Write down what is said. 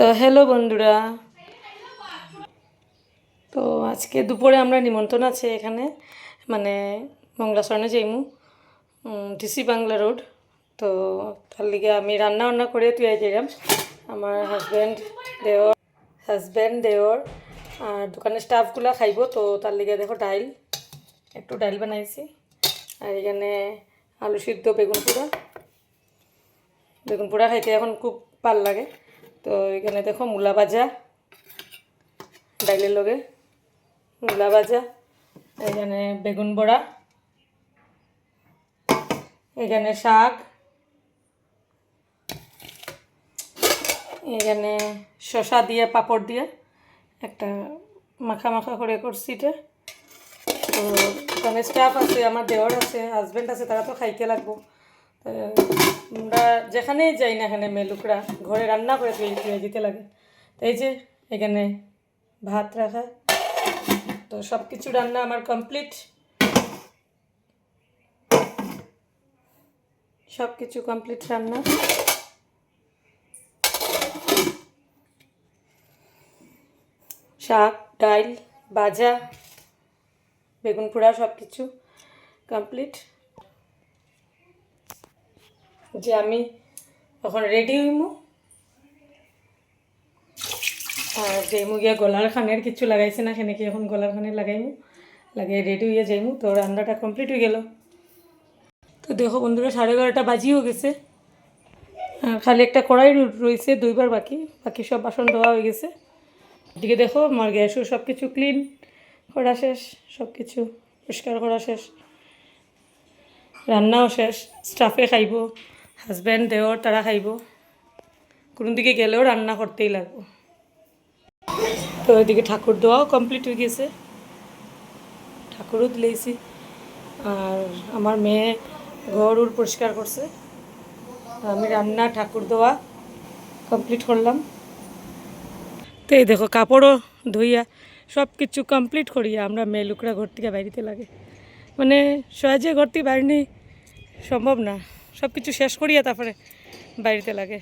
তো হ্যালো বন্ধুরা, তো আজকে দুপুরে আমরা নিমন্ত্রণ আছে এখানে, মানে মংলাচরণে যাইমু, ডিসি বাংলা রোড। তো তার লিগে আমি রান্না বান্না করে তুই যাইলাম। আমার হাজব্যান্ড দেওর আর দোকানের স্টাফগুলা খাইব। তো তার লিগে দেখো একটু ডাইল বানাইছি, আর এখানে আলু সিদ্ধ, বেগুন পোড়া খাইতে এখন খুব ভাল লাগে। তো এখানে দেখো মূলা ভাজা, ডাইলের লগে মূলা ভাজা, এখানে বেগুন বড়া, এখানে শাক, এখানে শসা দিয়ে পাঁপড় দিয়ে একটা মাখা মাখা করে করছি এটা। তো ওখানে স্টাফ আছে, আমার দেওর আছে, হাজব্যান্ড আছে, তারা তো খাইতে লাগবো। আমরা যেখানেই যাই না এখানে মেলুকরা ঘরে রান্না করে দিতে লাগে। তো এই যে এখানে ভাত রাখা, তো সব কিছু রান্না আমার কমপ্লিট, সব কিছু কমপ্লিট রান্না। শাক, ডাইল, ভাজা, বেগুন পোড়া সব কিছু কমপ্লিট। যে আমি এখন রেডি হইমু, আর যাইমু গিয়া গলার খানের কিছু লাগাইছে না, সেখানে এখন গলার খানে লাগাইমু, লাগিয়ে রেডি হইয়া যাইমু। তো রান্নাটা কমপ্লিট হয়ে গেল। তো দেখো বন্ধুরা, 11:30 বাজিও গেছে, খালি একটা কড়াই রয়েছে দুইবার, বাকি সব বাসন ধোয়া হয়ে গেছে। এদিকে দেখো আমার গ্যাসও সব কিছু ক্লিন করা শেষ, সব কিছু পরিষ্কার করা শেষ, রান্নাও শেষ। স্টাফে খাইব, হাজব্যান্ড দেওর তারা খাইব, কোনো দিকে গেলেও রান্না করতেই লাগবো। তো এদিকে ঠাকুর দেওয়াও কমপ্লিট হয়ে গেছে, ঠাকুরও দিলেইছি, আর আমার মেয়ে ঘর পরিষ্কার করছে। আমি রান্না, ঠাকুর দেওয়া কমপ্লিট করলাম। তো এই দেখো কাপড়ও ধুইয়া সব কিছু কমপ্লিট করিয়া আমরা মেয়ে লোকরা ঘর থেকে বাইরেতে লাগে, মানে সহজে ঘর থেকে বাইরে সম্ভব না, সব কিছু শেষ করিয়া তারপরে বাইরেতে লাগে।